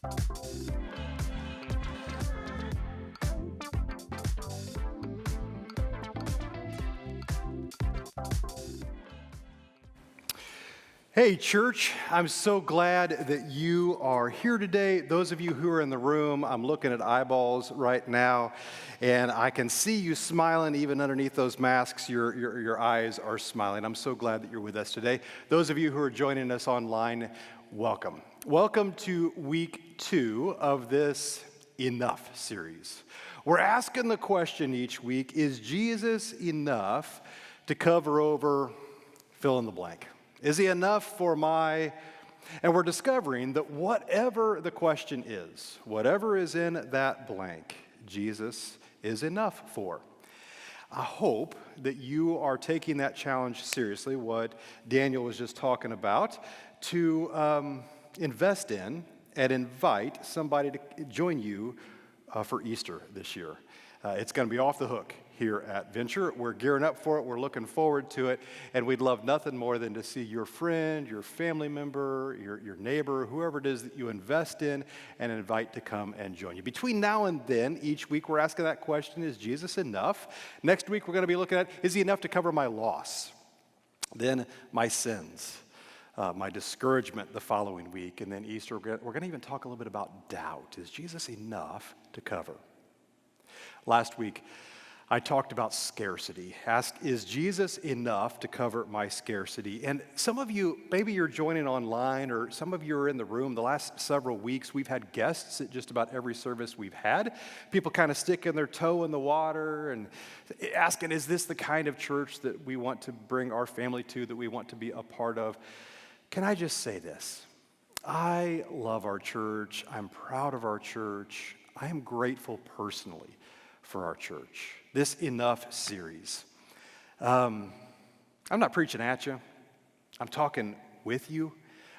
Hey, church, I'm so glad that you are here today. Those of you who are in the room, I'm looking at eyeballs right now, and I can see you smiling even underneath those masks. Your eyes are smiling. I'm so glad that you're with us today. Those of you who are joining us online, welcome. Welcome to week 2 of this Enough series. We're asking the question each week, is Jesus enough to cover over fill in the blank? Is he enough for my, and we're discovering that whatever the question is, whatever is in that blank, Jesus is enough for. I hope that you are taking that challenge seriously, what Daniel was just talking about, to invest in and invite somebody to join you for Easter this year. It's going to be off the hook here at Venture. We're gearing up for it. We're looking forward to it. And we'd love nothing more than to see your friend, your family member, your neighbor, whoever it is that you invest in and invite to come and join you. Between now and then, each week we're asking that question, is Jesus enough? Next week we're going to be looking at, is he enough to cover my loss? Then my sins, my discouragement the following week. And then Easter, we're going to even talk a little bit about doubt. Is Jesus enough to cover? Last week, I talked about scarcity. Ask, is Jesus enough to cover my scarcity? And some of you, maybe you're joining online, or some of you are in the room. The last several weeks, we've had guests at just about every service we've had. People kind of sticking their toe in the water and asking, is this the kind of church that we want to bring our family to, that we want to be a part of? Can I just say this? I love our church. I'm proud of our church. I am grateful personally for our church. This Enough series. I'm not preaching at you. I'm talking with you.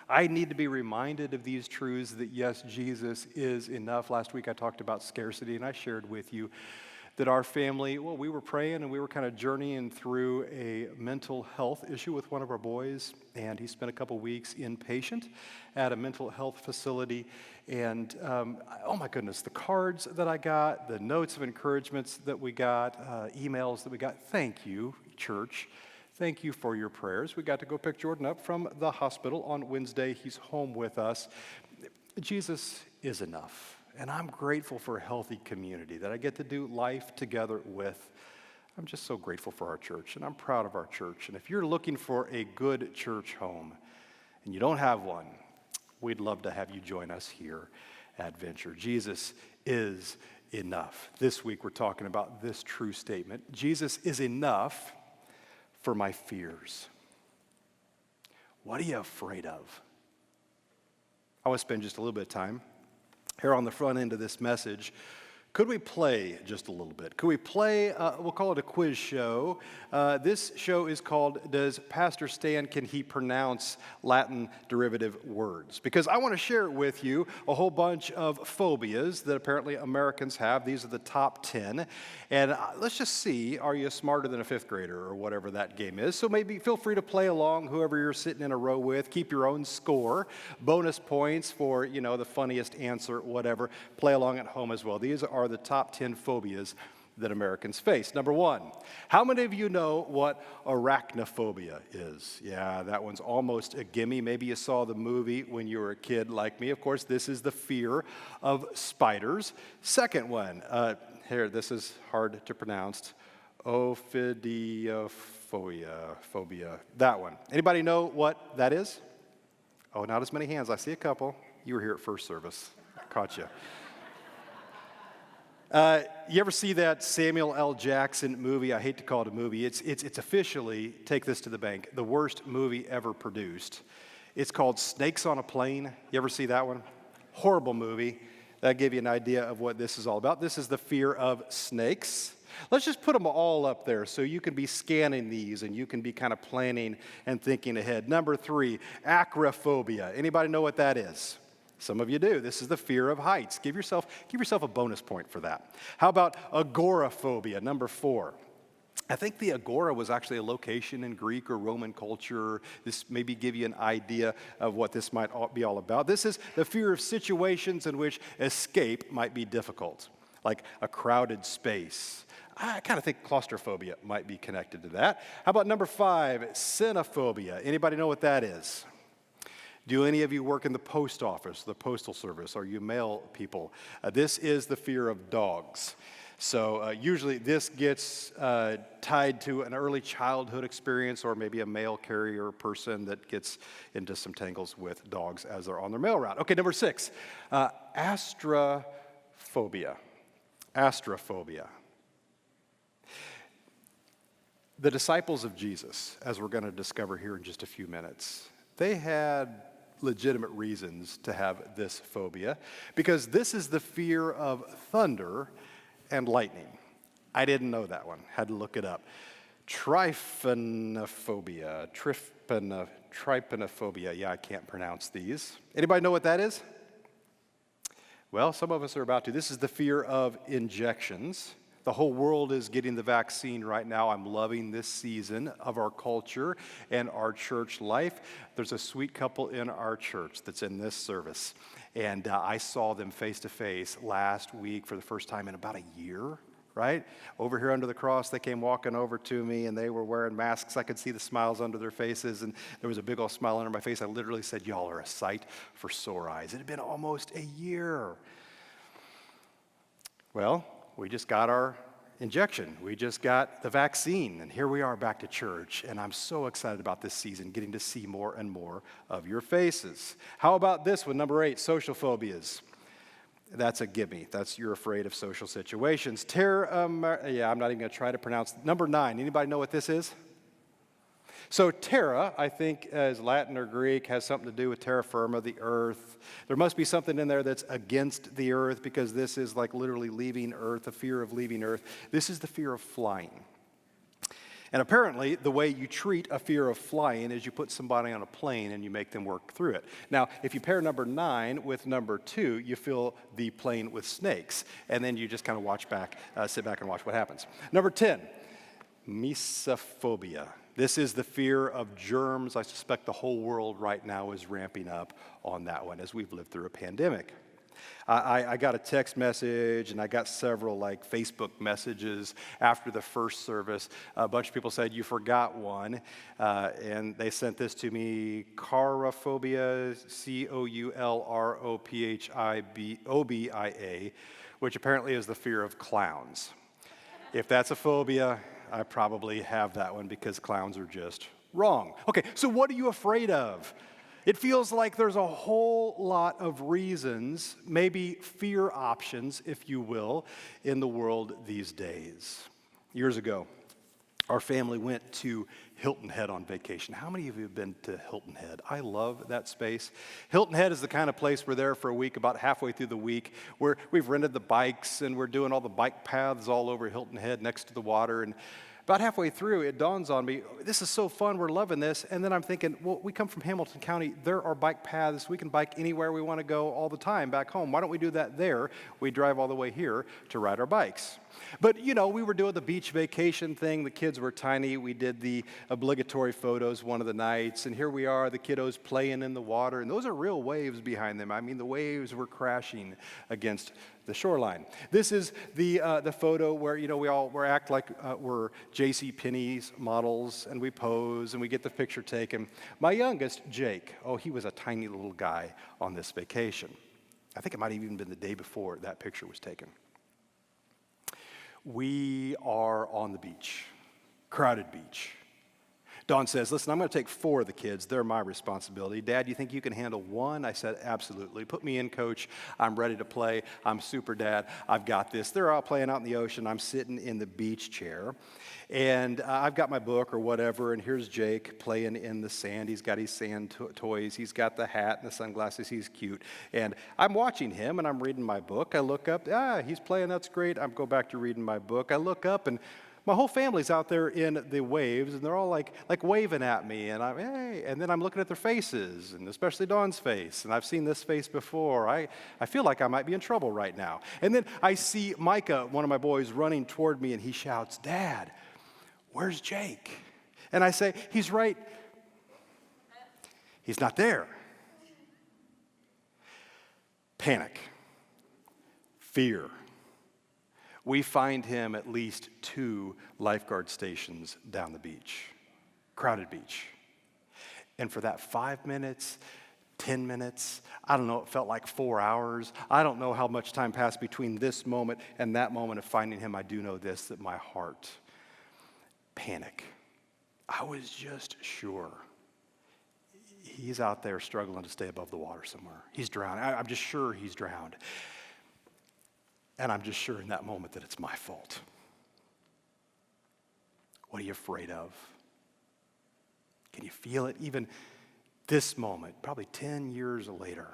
I need to be reminded of these truths that yes, Jesus is enough. Last week I talked about scarcity, and I shared with you that our family, well, we were praying and we were kind of journeying through a mental health issue with one of our boys, and he spent a couple weeks inpatient at a mental health facility. And oh my goodness, the cards that I got, the notes of encouragements that we got, emails that we got, thank you, church. Thank you for your prayers. We got to go pick Jordan up from the hospital on Wednesday. He's home with us. Jesus is enough. And I'm grateful for a healthy community that I get to do life together with. I'm just so grateful for our church, and I'm proud of our church. And if you're looking for a good church home and you don't have one, we'd love to have you join us here at Venture. Jesus is enough. This week we're talking about this true statement. Jesus is enough for my fears. What are you afraid of? I want to spend just a little bit of time here on the front end of this message. Could we play just a little bit? Could we play, we'll call it a quiz show. This show is called, Does Pastor Stan, Can He Pronounce Latin Derivative Words? Because I want to share with you a whole bunch of phobias that apparently Americans have. These are the top 10. And let's just see, are you smarter than a fifth grader or whatever that game is? So maybe feel free to play along, whoever you're sitting in a row with. Keep your own score. Bonus points for, the funniest answer, whatever. Play along at home as well. These are the top 10 phobias that Americans face. Number 1, how many of you know what arachnophobia is? Yeah, that one's almost a gimme. Maybe you saw the movie when you were a kid like me. Of course, this is the fear of spiders. Second one, here, this is hard to pronounce. Ophidiophobia, that one. Anybody know what that is? Oh, not as many hands. I see a couple. You were here at first service. I caught you. You ever see that Samuel L. Jackson movie? I hate to call it a movie. It's officially, take this to the bank, the worst movie ever produced. It's called Snakes on a Plane. You ever see that one? Horrible movie. That'll give you an idea of what this is all about. This is the fear of snakes. Let's just put them all up there so you can be scanning these and you can be kind of planning and thinking ahead. Number 3, acrophobia. Anybody know what that is? Some of you do. This is the fear of heights. Give yourself a bonus point for that. How about agoraphobia, number 4? I think the agora was actually a location in Greek or Roman culture. This maybe give you an idea of what this might be all about. This is the fear of situations in which escape might be difficult, like a crowded space. I kind of think claustrophobia might be connected to that. How about number 5, Cenophobia? Anybody know what that is? Do any of you work in the post office, the postal service? Are you mail people? This is the fear of dogs. So usually this gets tied to an early childhood experience or maybe a mail carrier person that gets into some tangles with dogs as they're on their mail route. Okay, number 6, Astrophobia. Astrophobia. The disciples of Jesus, as we're going to discover here in just a few minutes, they had legitimate reasons to have this phobia because this is the fear of thunder and lightning. I didn't know that one. Had to look it up. Trypanophobia. Trypanophobia. Yeah, I can't pronounce these. Anybody know what that is? Well, some of us are about to. This is the fear of injections. The whole world is getting the vaccine right now. I'm loving this season of our culture and our church life. There's a sweet couple in our church that's in this service. And I saw them face to face last week for the first time in about a year, right? Over here under the cross, they came walking over to me and they were wearing masks. I could see the smiles under their faces and there was a big old smile under my face. I literally said, y'all are a sight for sore eyes. It had been almost a year. Well, we just got our injection. We just got the vaccine, and here we are back to church, and I'm so excited about this season, getting to see more and more of your faces. How about this one, number 8, social phobias? That's a gimme. That's you're afraid of social situations. I'm not even going to try to pronounce. Number 9, anybody know what this is? So terra, I think, as Latin or Greek, has something to do with terra firma, the earth. There must be something in there that's against the earth because this is like literally leaving earth, a fear of leaving earth. This is the fear of flying. And apparently, the way you treat a fear of flying is you put somebody on a plane and you make them work through it. Now, if you pair number 9 with number 2, you fill the plane with snakes. And then you just kind of sit back and watch what happens. Number 10, Misophobia. This is the fear of germs. I suspect the whole world right now is ramping up on that one as we've lived through a pandemic. I got a text message and I got several Facebook messages after the first service. A bunch of people said, you forgot one. And they sent this to me, Acrophobia, Coulrophobia, which apparently is the fear of clowns. If that's a phobia, I probably have that one because clowns are just wrong. Okay, so what are you afraid of? It feels like there's a whole lot of reasons, maybe fear options, if you will, in the world these days. Years ago, our family went to Hilton Head on vacation. How many of you have been to Hilton Head? I love that space. Hilton Head is the kind of place we're there for a week, about halfway through the week, where we've rented the bikes and we're doing all the bike paths all over Hilton Head next to the water. And about halfway through, it dawns on me, this is so fun, we're loving this. And then I'm thinking, well, we come from Hamilton County, there are bike paths, we can bike anywhere we want to go all the time back home. Why don't we do that there? We drive all the way here to ride our bikes. But, we were doing the beach vacation thing. The kids were tiny. We did the obligatory photos one of the nights. And here we are, the kiddos playing in the water. And those are real waves behind them. I mean, the waves were crashing against the shoreline. This is the photo where, we act like we're J.C. Penney's models. And we pose and we get the picture taken. My youngest, Jake, he was a tiny little guy on this vacation. I think it might have even been the day before that picture was taken. We are on the beach, crowded beach. Dawn says, listen, I'm going to take 4 of the kids. They're my responsibility. Dad, you think you can handle 1? I said, absolutely. Put me in, coach. I'm ready to play. I'm super dad. I've got this. They're all playing out in the ocean. I'm sitting in the beach chair. And I've got my book or whatever, and here's Jake playing in the sand. He's got his sand toys. He's got the hat and the sunglasses. He's cute. And I'm watching him, and I'm reading my book. I look up. He's playing. That's great. I go back to reading my book. I look up, and my whole family's out there in the waves, and they're all like waving at me, and I'm, hey, and then I'm looking at their faces, and especially Dawn's face, and I've seen this face before. I feel like I might be in trouble right now. And then I see Micah, one of my boys, running toward me, and he shouts, Dad, where's Jake? And I say, he's right. He's not there. Panic. Fear. We find him at least 2 lifeguard stations down the beach. Crowded beach. And for that 5 minutes, 10 minutes, I don't know, it felt like 4 hours. I don't know how much time passed between this moment and that moment of finding him. I do know this, that my heart, panic. I was just sure he's out there struggling to stay above the water somewhere. He's drowned. I'm just sure he's drowned. And I'm just sure in that moment that it's my fault. What are you afraid of? Can you feel it? Even this moment, probably 10 years later,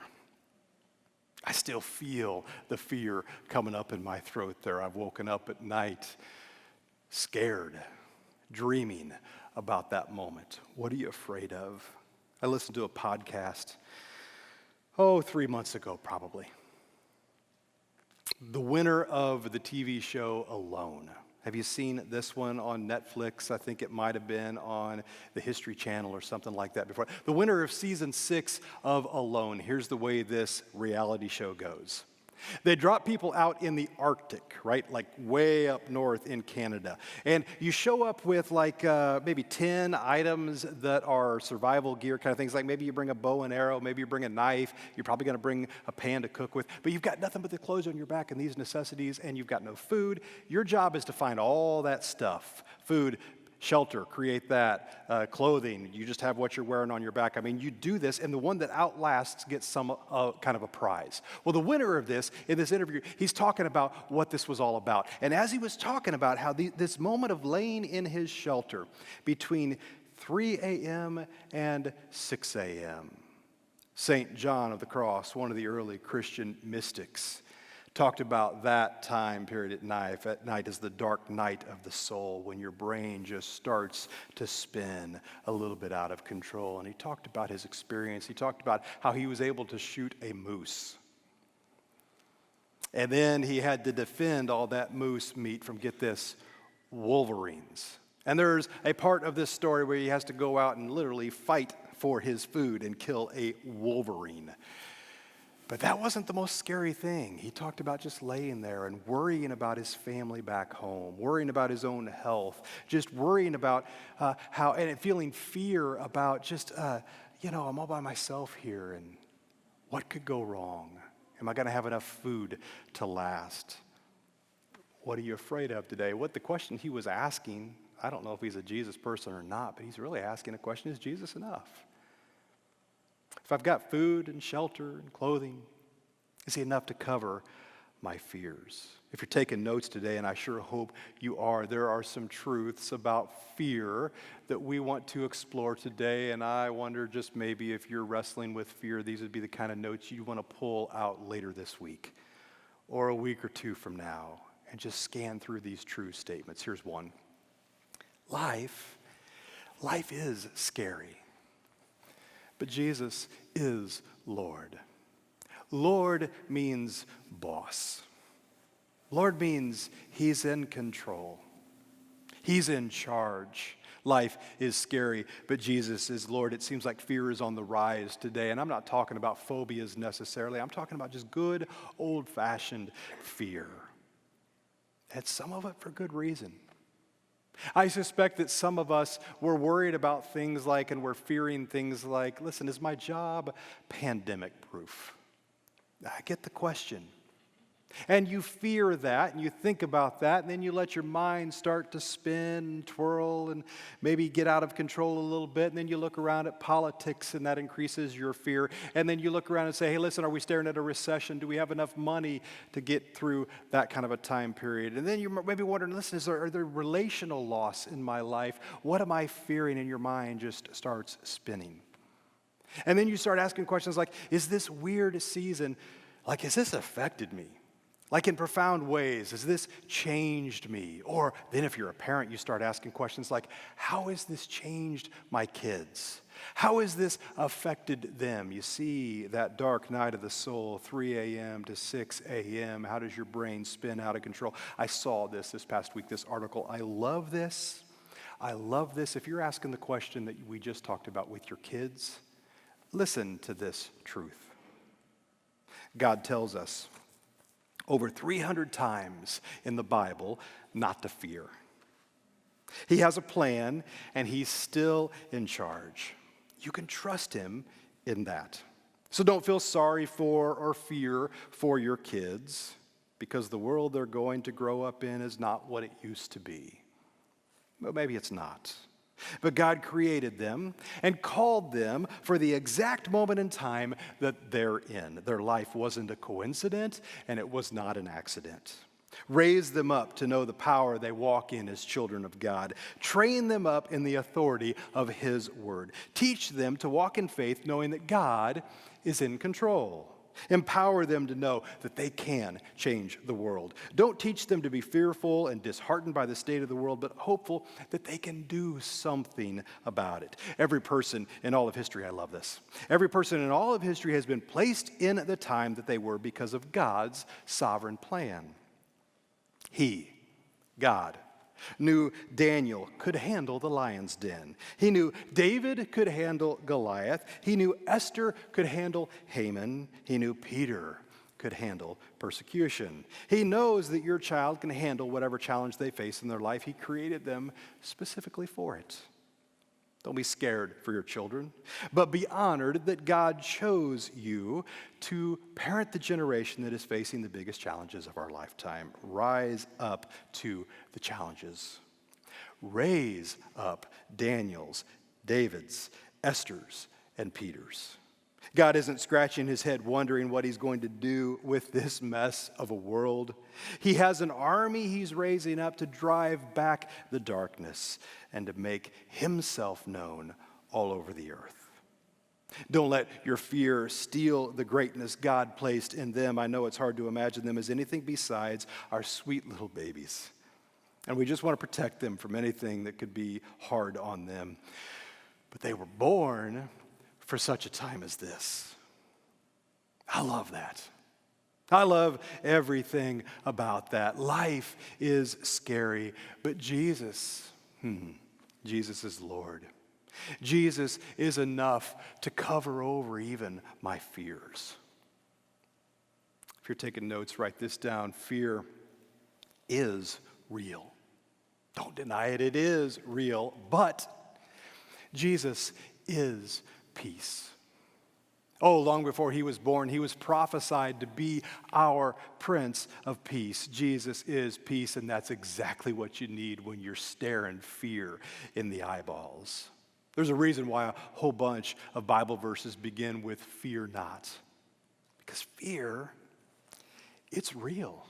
I still feel the fear coming up in my throat there. I've woken up at night scared, dreaming about that moment. What are you afraid of? I listened to a podcast, 3 months ago probably. The winner of the TV show Alone. Have you seen this one on Netflix? I think it might have been on the History Channel or something like that before. The winner of season 6 of Alone. Here's the way this reality show goes. They drop people out in the Arctic, right? Like way up north in Canada. And you show up with like maybe 10 items that are survival gear kind of things. Like maybe you bring a bow and arrow, maybe you bring a knife. You're probably going to bring a pan to cook with. But you've got nothing but the clothes on your back and these necessities, and you've got no food. Your job is to find all that stuff. Food, shelter, create that, clothing, you just have what you're wearing on your back. I mean, you do this, and the one that outlasts gets some kind of a prize. Well, the winner of this, in this interview, he's talking about what this was all about. And as he was talking about how this moment of laying in his shelter between 3 a.m. and 6 a.m., St. John of the Cross, one of the early Christian mystics, talked about that time period at night as the dark night of the soul, when your brain just starts to spin a little bit out of control. And he talked about his experience. He talked about how he was able to shoot a moose. And then he had to defend all that moose meat from, get this, wolverines. And there's a part of this story where he has to go out and literally fight for his food and kill a wolverine. But that wasn't the most scary thing. He talked about just laying there and worrying about his family back home, worrying about his own health, just worrying about how, and feeling fear about just, I'm all by myself here, and what could go wrong? Am I going to have enough food to last? What are you afraid of today? What the question he was asking, I don't know if he's a Jesus person or not, but he's really asking a question, is Jesus enough? If I've got food and shelter and clothing, is he enough to cover my fears? If you're taking notes today, and I sure hope you are, there are some truths about fear that we want to explore today, and I wonder just maybe if you're wrestling with fear, these would be the kind of notes you want to pull out later this week or a week or two from now and just scan through these true statements. Here's one. Life is scary. But Jesus is Lord. Lord means boss. Lord means he's in control. He's in charge. Life is scary, but Jesus is Lord. It seems like fear is on the rise today, and I'm not talking about phobias necessarily. I'm talking about just good, old-fashioned fear. And some of it for good reason. I suspect that some of us were worried about things like, and we're fearing things like, listen, is my job pandemic-proof? I get the question. And you fear that, and you think about that, and then you let your mind start to spin and twirl and maybe get out of control a little bit, and then you look around at politics, and that increases your fear. And then you look around and say, hey, listen, are we staring at a recession? Do we have enough money to get through that kind of a time period? And then you're maybe wondering, listen, are there relational loss in my life? What am I fearing? And your mind just starts spinning. And then you start asking questions like, is this weird season, like, has this affected me? Like in profound ways, has this changed me? Or then if you're a parent, you start asking questions like, how has this changed my kids? How has this affected them? You see that dark night of the soul, 3 a.m. to 6 a.m. How does your brain spin out of control? I saw this past week, this article. I love this. I love this. If you're asking the question that we just talked about with your kids, listen to this truth. God tells us over 300 times in the Bible not to fear. He has a plan, and he's still in charge. You can trust him in that. So don't feel sorry for or fear for your kids, because the world they're going to grow up in is not what it used to be. Well, maybe it's not. But God created them and called them for the exact moment in time that they're in. Their life wasn't a coincidence, and it was not an accident. Raise them up to know the power they walk in as children of God. Train them up in the authority of his word. Teach them to walk in faith, knowing that God is in control. Empower them to know that they can change the world. Don't teach them to be fearful and disheartened by the state of the world, but hopeful that they can do something about it. Every person in all of history, I love this. Every person in all of history has been placed in the time that they were because of God's sovereign plan. He, God, knew Daniel could handle the lion's den. He knew David could handle Goliath. He knew Esther could handle Haman. He knew Peter could handle persecution. He knows that your child can handle whatever challenge they face in their life. He created them specifically for it. Don't be scared for your children, but be honored that God chose you to parent the generation that is facing the biggest challenges of our lifetime. Rise up to the challenges. Raise up Daniel's, David's, Esther's, and Peter's. God isn't scratching his head wondering what he's going to do with this mess of a world. He has an army he's raising up to drive back the darkness and to make himself known all over the earth. Don't let your fear steal the greatness God placed in them. I know it's hard to imagine them as anything besides our sweet little babies. And we just want to protect them from anything that could be hard on them. But they were born for such a time as this. I love that. I love everything about that. Life is scary, but Jesus is Lord. Jesus is enough to cover over even my fears. If you're taking notes, write this down. Fear is real. Don't deny it, it is real, but Jesus is peace. Oh, long before he was born, he was prophesied to be our Prince of Peace. Jesus is peace, and that's exactly what you need when you're staring fear in the eyeballs. There's a reason why a whole bunch of Bible verses begin with fear not. Because fear, it's real.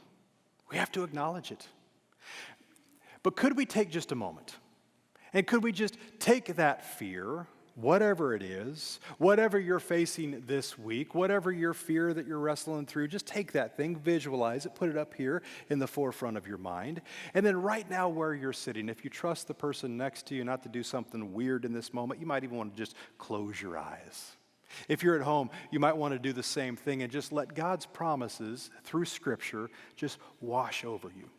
We have to acknowledge it. But could we take just a moment? And could we just take that fear, whatever it is, whatever you're facing this week, whatever your fear that you're wrestling through, just take that thing, visualize it, put it up here in the forefront of your mind. And then right now where you're sitting, if you trust the person next to you not to do something weird in this moment, you might even want to just close your eyes. If you're at home, you might want to do the same thing and just let God's promises through Scripture just wash over you.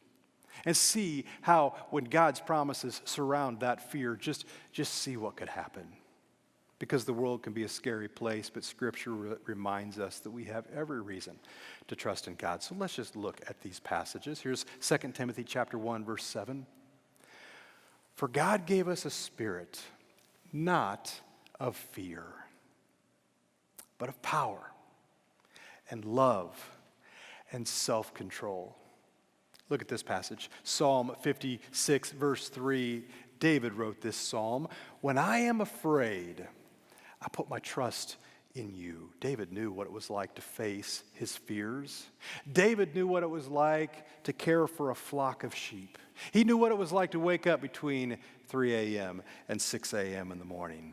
And see how when God's promises surround that fear, just see what could happen. Because the world can be a scary place, but Scripture reminds us that we have every reason to trust in God. So let's just look at these passages. Here's 2 Timothy chapter 1, verse 7. For God gave us a spirit, not of fear, but of power and love and self-control. Look at this passage. Psalm 56, verse 3. David wrote this psalm. When I am afraid, I put my trust in you. David knew what it was like to face his fears. David knew what it was like to care for a flock of sheep. He knew what it was like to wake up between 3 a.m. and 6 a.m. in the morning.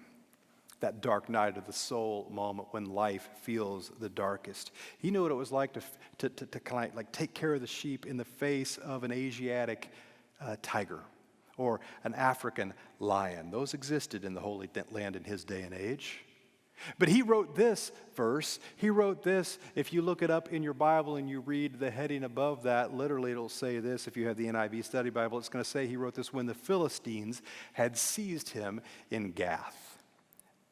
That dark night of the soul moment when life feels the darkest. He knew what it was like to kind of like take care of the sheep in the face of an Asiatic tiger or an African lion. Those existed in the Holy Land in his day and age. But he wrote this verse. He wrote this. If you look it up in your Bible and you read the heading above that, literally it'll say this. If you have the NIV Study Bible, it's going to say he wrote this when the Philistines had seized him in Gath.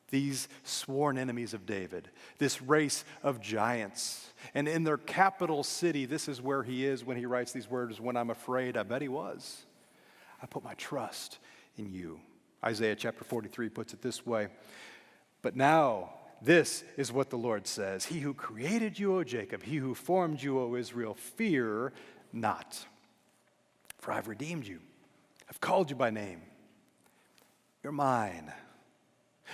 These sworn enemies of David, this race of giants. And in their capital city, this is where he is when he writes these words, when I'm afraid. I bet he was. I put my trust in you. Isaiah chapter 43 puts it this way. But now, this is what the Lord says. He who created you, O Jacob, he who formed you, O Israel, fear not. For I've redeemed you. I've called you by name. You're mine.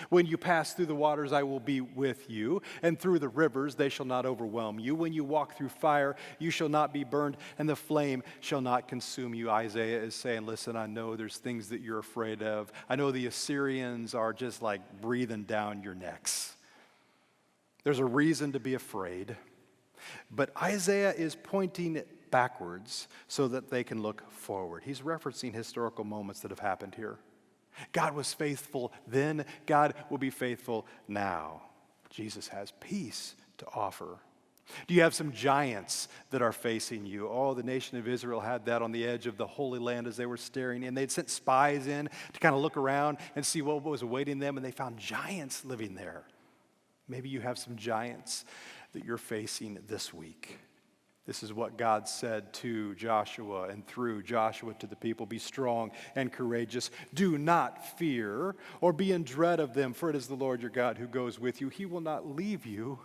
When you pass through the waters, I will be with you, and through the rivers, they shall not overwhelm you. When you walk through fire, you shall not be burned, and the flame shall not consume you. Isaiah is saying, listen, I know there's things that you're afraid of. I know the Assyrians are just like breathing down your necks. There's a reason to be afraid. But Isaiah is pointing backwards so that they can look forward. He's referencing historical moments that have happened here. God was faithful then. God will be faithful now. Jesus has peace to offer. Do you have some giants that are facing you? Oh, the nation of Israel had that on the edge of the Holy Land as they were staring in. They'd sent spies in to kind of look around and see what was awaiting them, and they found giants living there. Maybe you have some giants that you're facing this week. This is what God said to Joshua and through Joshua to the people. Be strong and courageous. Do not fear or be in dread of them, for it is the Lord your God who goes with you. He will not leave you.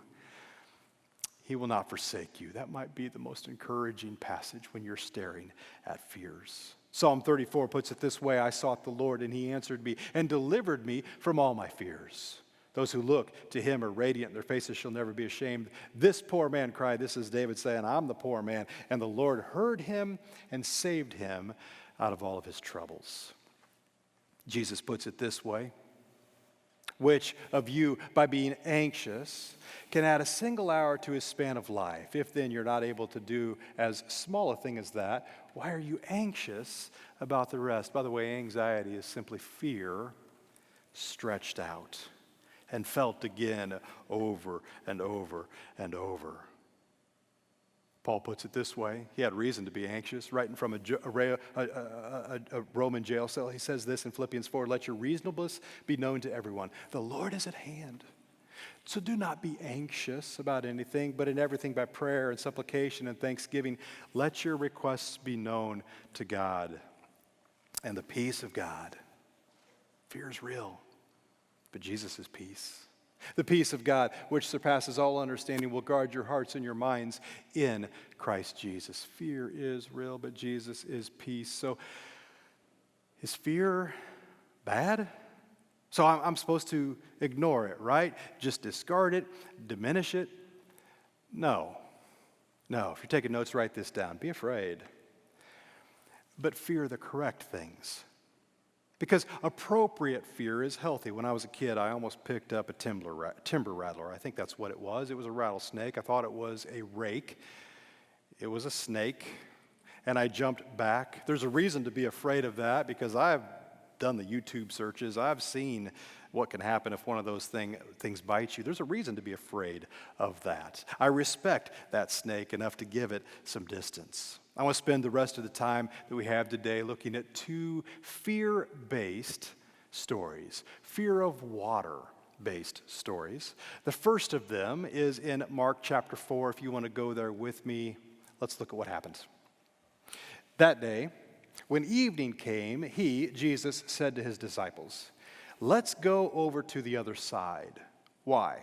He will not forsake you. That might be the most encouraging passage when you're staring at fears. Psalm 34 puts it this way, I sought the Lord and he answered me and delivered me from all my fears. Those who look to him are radiant, their faces shall never be ashamed. This poor man cried, this is David saying, I'm the poor man. And the Lord heard him and saved him out of all of his troubles. Jesus puts it this way, which of you, by being anxious, can add a single hour to his span of life? If then you're not able to do as small a thing as that, why are you anxious about the rest? By the way, anxiety is simply fear stretched out and felt again over and over and over. Paul puts it this way. He had reason to be anxious, writing from a Roman jail cell. He says this in Philippians 4, let your reasonableness be known to everyone. The Lord is at hand. So do not be anxious about anything, but in everything by prayer and supplication and thanksgiving, let your requests be known to God. And the peace of God, fear is real. But Jesus is peace. The peace of God, which surpasses all understanding, will guard your hearts and your minds in Christ Jesus. Fear is real, but Jesus is peace. So is fear bad? So I'm supposed to ignore it, right? Just discard it, diminish it? No. No. If you're taking notes, write this down. Be afraid. But fear the correct things. Because appropriate fear is healthy. When I was a kid, I almost picked up a timber rattler. I think that's what it was. It was a rattlesnake. I thought it was a rake. It was a snake. And I jumped back. There's a reason to be afraid of that because I've done the YouTube searches. I've seen what can happen if one of those things bites you. There's a reason to be afraid of that. I respect that snake enough to give it some distance. I want to spend the rest of the time that we have today looking at two fear-based stories, fear of water-based stories. The first of them is in Mark chapter 4. If you want to go there with me, let's look at what happens. That day, when evening came, Jesus, said to his disciples, let's go over to the other side. Why?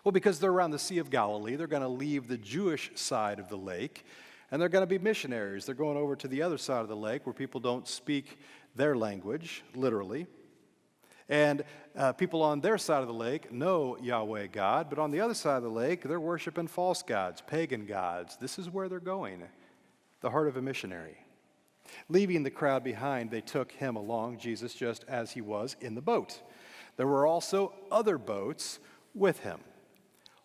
Well, because they're around the Sea of Galilee. They're going to leave the Jewish side of the lake, and they're going to be missionaries. They're going over to the other side of the lake where people don't speak their language, literally. And people on their side of the lake know Yahweh God, but on the other side of the lake, they're worshiping false gods, pagan gods. This is where they're going, the heart of a missionary. Leaving the crowd behind, they took him along, Jesus, just as he was in the boat. There were also other boats with him.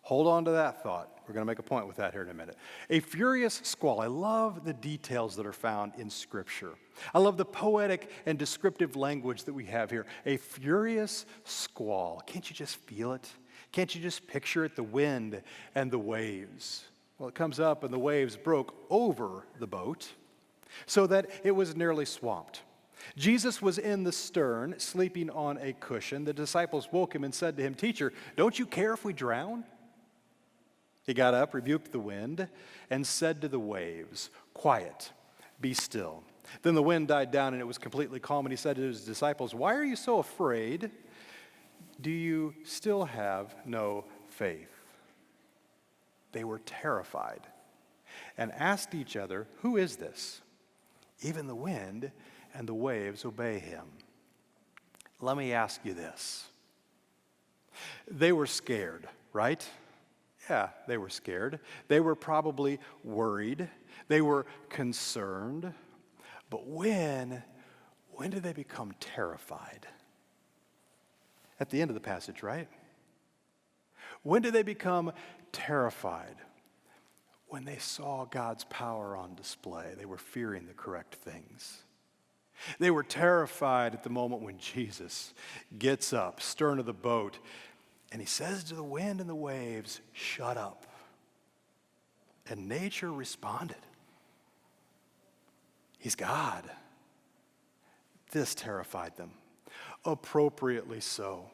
Hold on to that thought. We're going to make a point with that here in a minute. A furious squall. I love the details that are found in Scripture. I love the poetic and descriptive language that we have here. A furious squall. Can't you just feel it? Can't you just picture it? The wind and the waves. Well, it comes up and the waves broke over the boat so that it was nearly swamped. Jesus was in the stern, sleeping on a cushion. The disciples woke him and said to him, "Teacher, don't you care if we drown?" He got up, rebuked the wind, and said to the waves, "Quiet, be still." Then the wind died down and it was completely calm, and he said to his disciples, "Why are you so afraid? Do you still have no faith?" They were terrified and asked each other, "Who is this? Even the wind and the waves obey him." Let me ask you this. They were scared, right? Yeah, they were scared. They were probably worried. They were concerned. But when did they become terrified? At the end of the passage, right? When did they become terrified? When they saw God's power on display. They were fearing the correct things. They were terrified at the moment when Jesus gets up, stern of the boat, and he says to the wind and the waves, "Shut up." And nature responded. He's God. This terrified them, appropriately so.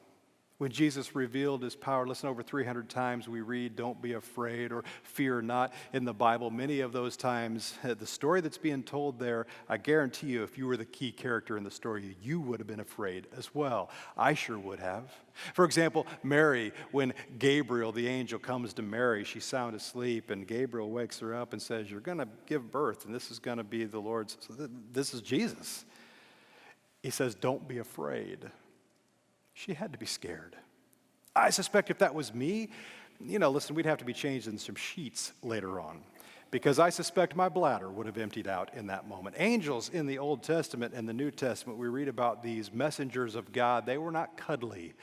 When Jesus revealed his power, listen, over 300 times we read, "Don't be afraid" or "Fear not" in the Bible. Many of those times, the story that's being told there, I guarantee you, if you were the key character in the story, you would have been afraid as well. I sure would have. For example, Mary, when Gabriel, the angel, comes to Mary, she's sound asleep, and Gabriel wakes her up and says, "You're going to give birth, and this is going to be the Lord's," this is Jesus. He says, "Don't be afraid." She had to be scared. I suspect if that was me, listen, we'd have to be changed in some sheets later on, because I suspect my bladder would have emptied out in that moment. Angels in the Old Testament and the New Testament, we read about these messengers of God. They were not cuddly.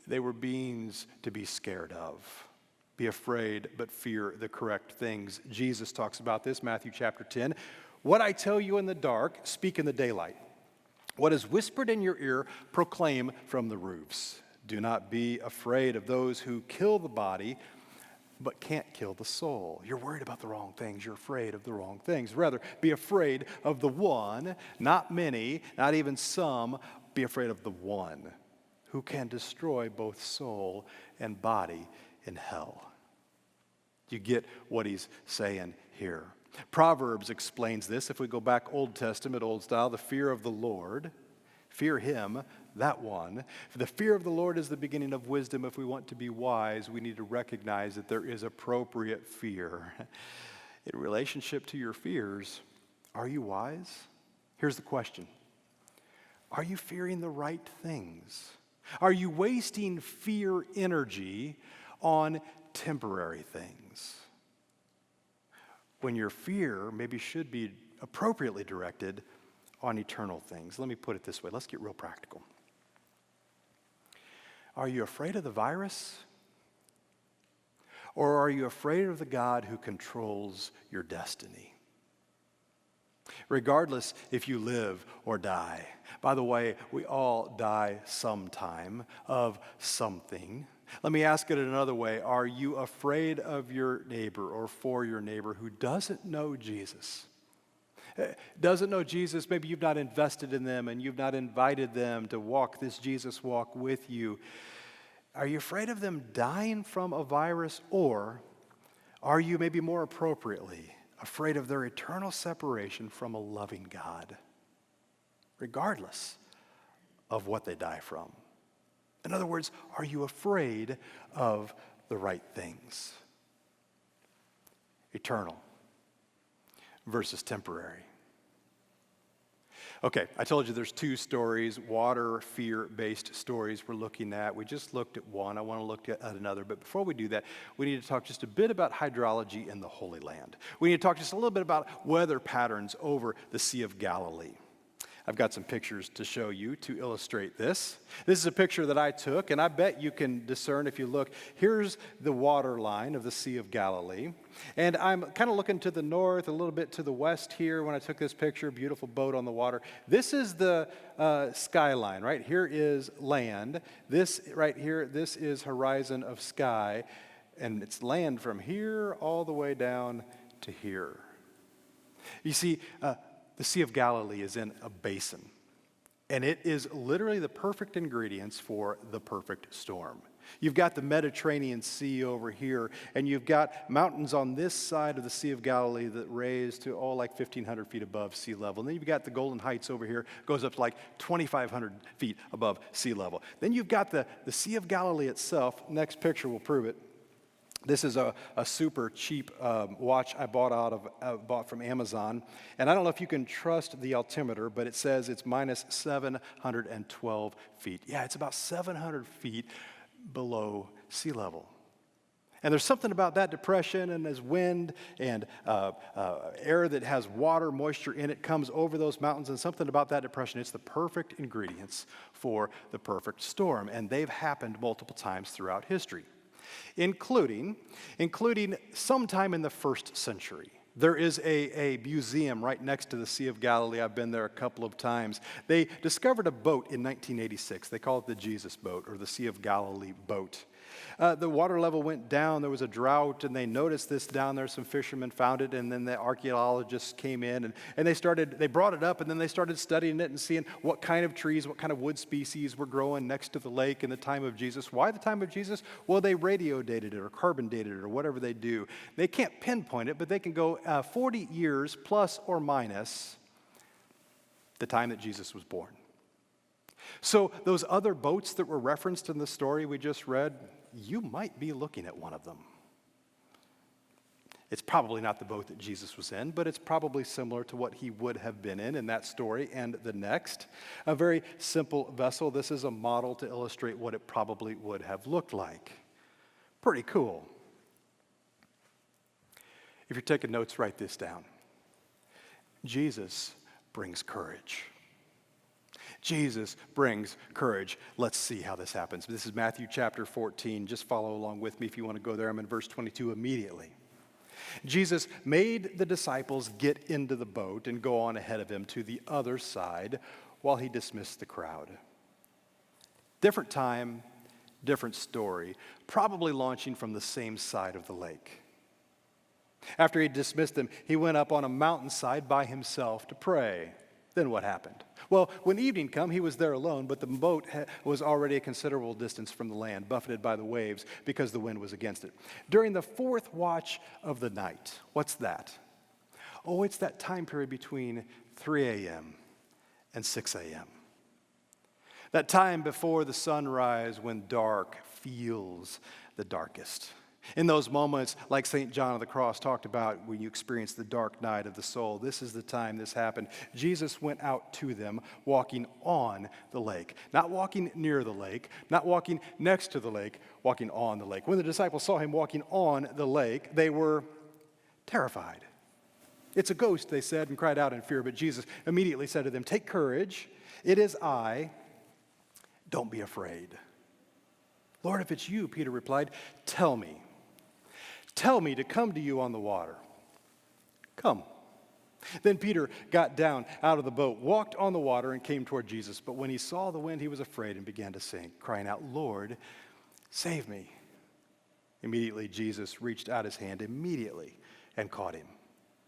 They were beings to be scared of. Be afraid, but fear the correct things. Jesus talks about this, Matthew chapter 10. "What I tell you in the dark, speak in the daylight. What is whispered in your ear, proclaim from the roofs. Do not be afraid of those who kill the body, but can't kill the soul." You're worried about the wrong things. You're afraid of the wrong things. Rather, be afraid of the one, not many, not even some. Be afraid of the one who can destroy both soul and body in hell. You get what he's saying here. Proverbs explains this. If we go back Old Testament, old style, the fear of the Lord, fear him, that one. The fear of the Lord is the beginning of wisdom. If we want to be wise, we need to recognize that there is appropriate fear. In relationship to your fears, are you wise? Here's the question. Are you fearing the right things? Are you wasting fear energy on temporary things, when your fear maybe should be appropriately directed on eternal things? Let me put it this way. Let's get real practical. Are you afraid of the virus? Or are you afraid of the God who controls your destiny? Regardless if you live or die. By the way, we all die sometime of something. Let me ask it another way. Are you afraid of your neighbor or for your neighbor who doesn't know Jesus? Doesn't know Jesus, maybe you've not invested in them and you've not invited them to walk this Jesus walk with you. Are you afraid of them dying from a virus, or are you maybe more appropriately afraid of their eternal separation from a loving God, regardless of what they die from? In other words, are you afraid of the right things? Eternal versus temporary. Okay, I told you there's two stories, water, fear-based stories we're looking at. We just looked at one. I want to look at another. But before we do that, we need to talk just a bit about hydrology in the Holy Land. We need to talk just a little bit about weather patterns over the Sea of Galilee. I've got some pictures to show you to illustrate this. This is a picture that I took, and I bet you can discern if you look. Here's the water line of the Sea of Galilee. And I'm kind of looking to the north, a little bit to the west here when I took this picture. Beautiful boat on the water. This is the skyline, right? Here is land. This right here, this is horizon of sky. And it's land from here all the way down to here. You see, the Sea of Galilee is in a basin, and it is literally the perfect ingredients for the perfect storm. You've got the Mediterranean Sea over here, and you've got mountains on this side of the Sea of Galilee that raise to, like 1,500 feet above sea level. And then you've got the Golden Heights over here, goes up to like 2,500 feet above sea level. Then you've got the Sea of Galilee itself. Next picture will prove it. This is a super cheap watch I bought from Amazon. And I don't know if you can trust the altimeter, but it says it's minus 712 feet. Yeah, it's about 700 feet below sea level. And there's something about that depression, and as wind and air that has water, moisture in it comes over those mountains, and something about that depression, it's the perfect ingredients for the perfect storm. And they've happened multiple times throughout history. Including sometime in the 1st century. There is a museum right next to the Sea of Galilee. I've been there a couple of times. They discovered a boat in 1986. They call it the Jesus boat, or the Sea of Galilee boat. The water level went down. There was a drought, and they noticed this down there. Some fishermen found it, and then the archaeologists came in, and they brought it up, and then they started studying it and seeing what kind of trees, what kind of wood species were growing next to the lake in the time of Jesus. Why the time of Jesus? Well, they radio dated it or carbon dated it or whatever they do. They can't pinpoint it, but they can go 40 years plus or minus the time that Jesus was born. So those other boats that were referenced in the story we just read, you might be looking at one of them. It's probably not the boat that Jesus was in, but it's probably similar to what he would have been in that story and the next. A very simple vessel. This is a model to illustrate what it probably would have looked like. Pretty cool. If you're taking notes, write this down. Jesus brings courage. Jesus brings courage. Let's see how this happens. This is Matthew chapter 14. Just follow along with me if you want to go there. I'm in verse 22 immediately. Jesus made the disciples get into the boat and go on ahead of him to the other side while he dismissed the crowd. Different time, different story, probably launching from the same side of the lake. After he dismissed them, he went up on a mountainside by himself to pray. Then what happened? Well, when evening came, he was there alone, but the boat was already a considerable distance from the land, buffeted by the waves because the wind was against it. During the 4th watch of the night, what's that? Oh, it's that time period between 3 a.m. and 6 a.m. That time before the sunrise when dark feels the darkest. In those moments, like St. John of the Cross talked about when you experience the dark night of the soul, this is the time this happened. Jesus went out to them walking on the lake. Not walking near the lake, not walking next to the lake, walking on the lake. When the disciples saw him walking on the lake, they were terrified. It's a ghost, they said, and cried out in fear. But Jesus immediately said to them, "Take courage, it is I, don't be afraid." "Lord, if it's you," Peter replied, Tell me to come to you on the water." "Come." Then Peter got down out of the boat, walked on the water, and came toward Jesus. But when he saw the wind, he was afraid and began to sink, crying out, "Lord, save me." Immediately Jesus reached out his hand and caught him.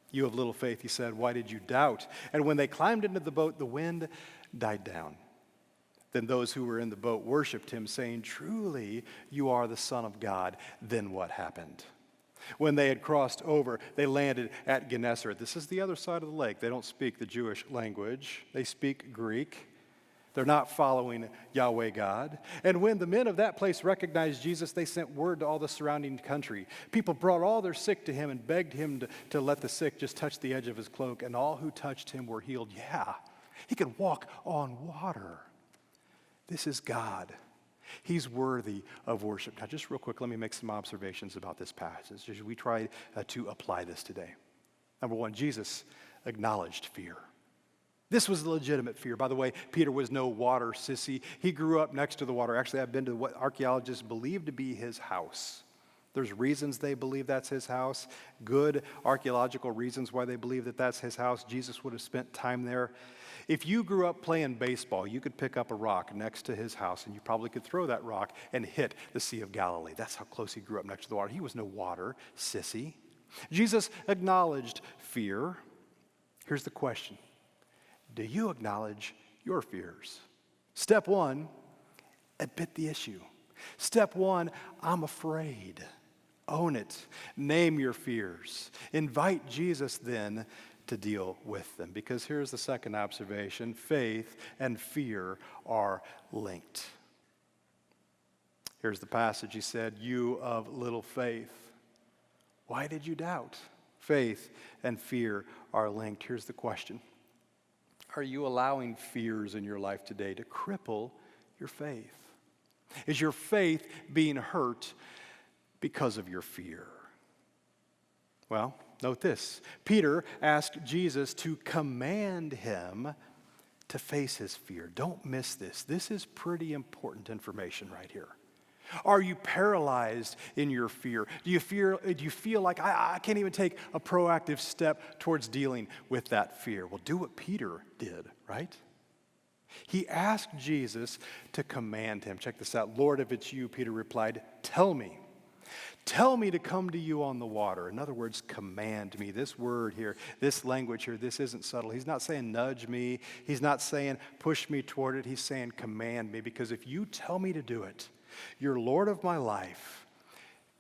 "You have little faith," he said, "why did you doubt?" And when they climbed into the boat, the wind died down. Then those who were in the boat worshiped him, saying, "Truly, you are the Son of God." Then what happened? When they had crossed over, they landed at Gennesaret. This is the other side of the lake. They don't speak the Jewish language. They speak Greek. They're not following Yahweh God. And when the men of that place recognized Jesus, they sent word to all the surrounding country. People brought all their sick to him and begged him to let the sick just touch the edge of his cloak, and all who touched him were healed. Yeah, he could walk on water. This is God. He's worthy of worship. Now, just real quick, let me make some observations about this passage as we try to apply this today. Number one, Jesus acknowledged fear. This was a legitimate fear. By the way, Peter was no water sissy. He grew up next to the water. Actually, I've been to what archaeologists believe to be his house. There's reasons they believe that's his house, good archaeological reasons why they believe that that's his house. Jesus would have spent time there. If you grew up playing baseball, you could pick up a rock next to his house, and you probably could throw that rock and hit the Sea of Galilee. That's how close he grew up next to the water. He was no water sissy. Jesus acknowledged fear. Here's the question. Do you acknowledge your fears? Step one, admit the issue. Step one, I'm afraid. Own it. Name your fears. Invite Jesus then to deal with them. Because here's the second observation. Faith and fear are linked. Here's the passage. He said, "You of little faith, why did you doubt?" Faith and fear are linked. Here's the question. Are you allowing fears in your life today to cripple your faith? Is your faith being hurt because of your fear? Well, note this. Peter asked Jesus to command him to face his fear. Don't miss this. This is pretty important information right here. Are you paralyzed in your fear? Do you feel like I can't even take a proactive step towards dealing with that fear? Well, do what Peter did, right? He asked Jesus to command him. Check this out. "Lord, if it's you," Peter replied, "tell me. Tell me to come to you on the water." In other words, command me. This word here, this language here, this isn't subtle. He's not saying nudge me. He's not saying push me toward it. He's saying command me, because if you tell me to do it, you're Lord of my life.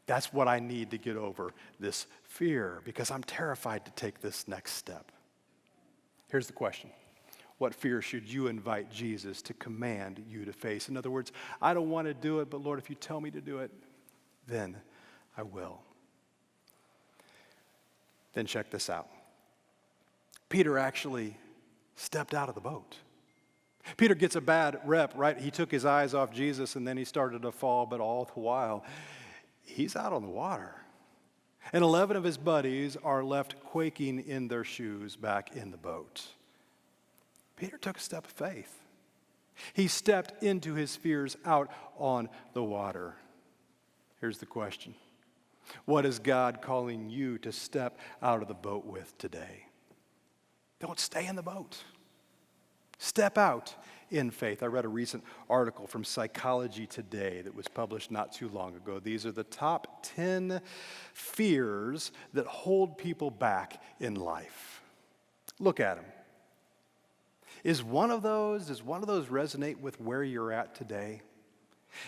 That's what I need to get over this fear, because I'm terrified to take this next step. Here's the question. What fear should you invite Jesus to command you to face? In other words, I don't want to do it, but Lord, if you tell me to do it, then I will. Then check this out. Peter actually stepped out of the boat. Peter gets a bad rep, right? He took his eyes off Jesus and then he started to fall, but all the while, he's out on the water. And 11 of his buddies are left quaking in their shoes back in the boat. Peter took a step of faith. He stepped into his fears out on the water. Here's the question. What is God calling you to step out of the boat with today? Don't stay in the boat. Step out in faith. I read a recent article from Psychology Today that was published not too long ago. These are the top 10 fears that hold people back in life. Look at them. Does one of those resonate with where you're at today?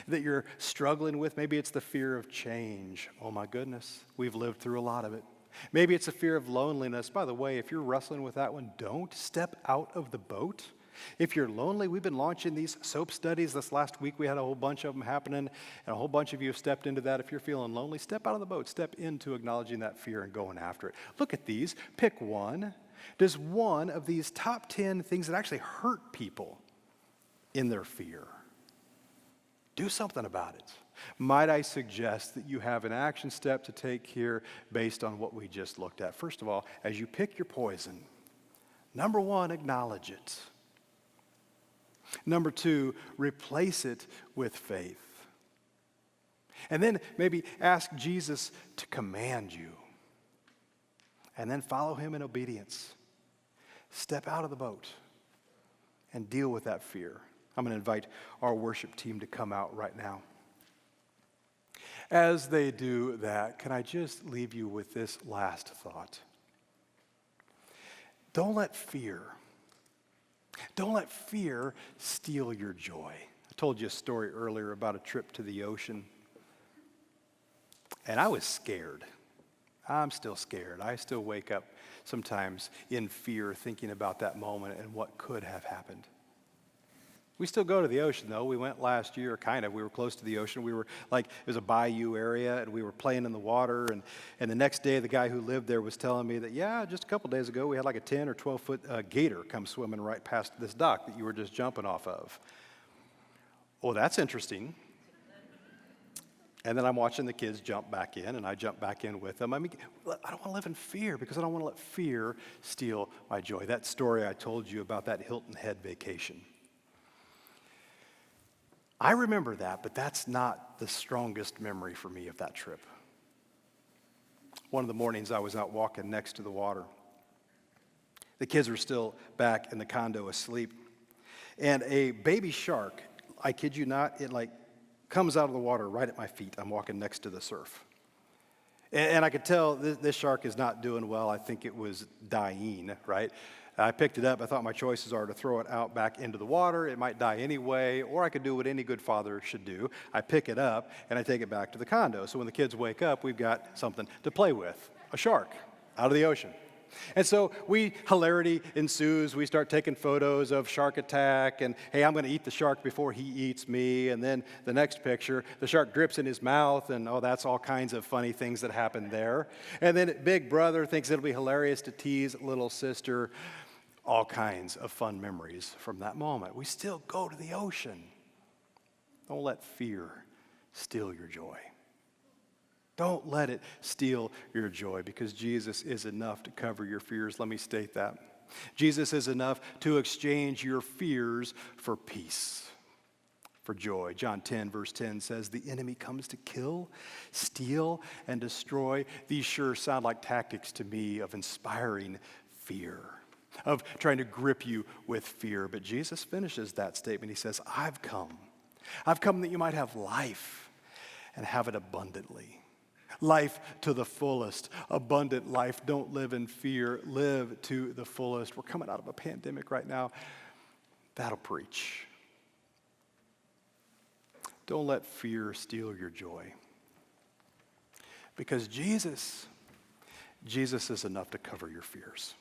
That you're struggling with? Maybe it's the fear of change. Oh my goodness, we've lived through a lot of it. Maybe it's a fear of loneliness. By the way, if you're wrestling with that one, don't step out of the boat. If you're lonely, we've been launching these SOAP studies. This last week we had a whole bunch of them happening, and a whole bunch of you have stepped into that. If you're feeling lonely, step out of the boat. Step into acknowledging that fear and going after it. Look at these. Pick one. Does one of these top 10 things that actually hurt people in their fear? Do something about it. Might I suggest that you have an action step to take here based on what we just looked at? First of all, as you pick your poison, number one, acknowledge it. Number two, replace it with faith. And then maybe ask Jesus to command you. And then follow him in obedience. Step out of the boat and deal with that fear. I'm going to invite our worship team to come out right now. As they do that, can I just leave you with this last thought? Don't let fear steal your joy. I told you a story earlier about a trip to the ocean, and I was scared. I'm still scared. I still wake up sometimes in fear thinking about that moment and what could have happened. We still go to the ocean, though. We went last year, kind of. We were close to the ocean. We were it was a bayou area, and we were playing in the water. And the next day, the guy who lived there was telling me that, just a couple days ago, we had like a 10 or 12-foot gator come swimming right past this dock that you were just jumping off of. Oh, that's interesting. And then I'm watching the kids jump back in, and I jump back in with them. I mean, I don't want to live in fear because I don't want to let fear steal my joy. That story I told you about that Hilton Head vacation. I remember that, but that's not the strongest memory for me of that trip. One of the mornings I was out walking next to the water. The kids were still back in the condo asleep. And a baby shark, I kid you not, it comes out of the water right at my feet. I'm walking next to the surf. And I could tell this shark is not doing well. I think it was dying, right? I picked it up. I thought my choices are to throw it out back into the water. It might die anyway, or I could do what any good father should do. I pick it up, and I take it back to the condo. So when the kids wake up, we've got something to play with, a shark out of the ocean. And so hilarity ensues. We start taking photos of shark attack, and hey, I'm going to eat the shark before he eats me. And then the next picture, the shark drips in his mouth, and that's all kinds of funny things that happen there. And then big brother thinks it'll be hilarious to tease little sister. All kinds of fun memories from that moment. We still go to the ocean. Don't let fear steal your joy. Don't let it steal your joy, because Jesus is enough to cover your fears. Let me state that. Jesus is enough to exchange your fears for peace, for joy. John 10, verse 10 says, "The enemy comes to kill, steal, and destroy." These sure sound like tactics to me of inspiring fear, of trying to grip you with fear. But Jesus finishes that statement. He says, I've come that you might have life and have it abundantly. Life to the fullest, abundant life. Don't live in fear, live to the fullest. We're coming out of a pandemic right now. That'll preach. Don't let fear steal your joy, because Jesus is enough to cover your fears.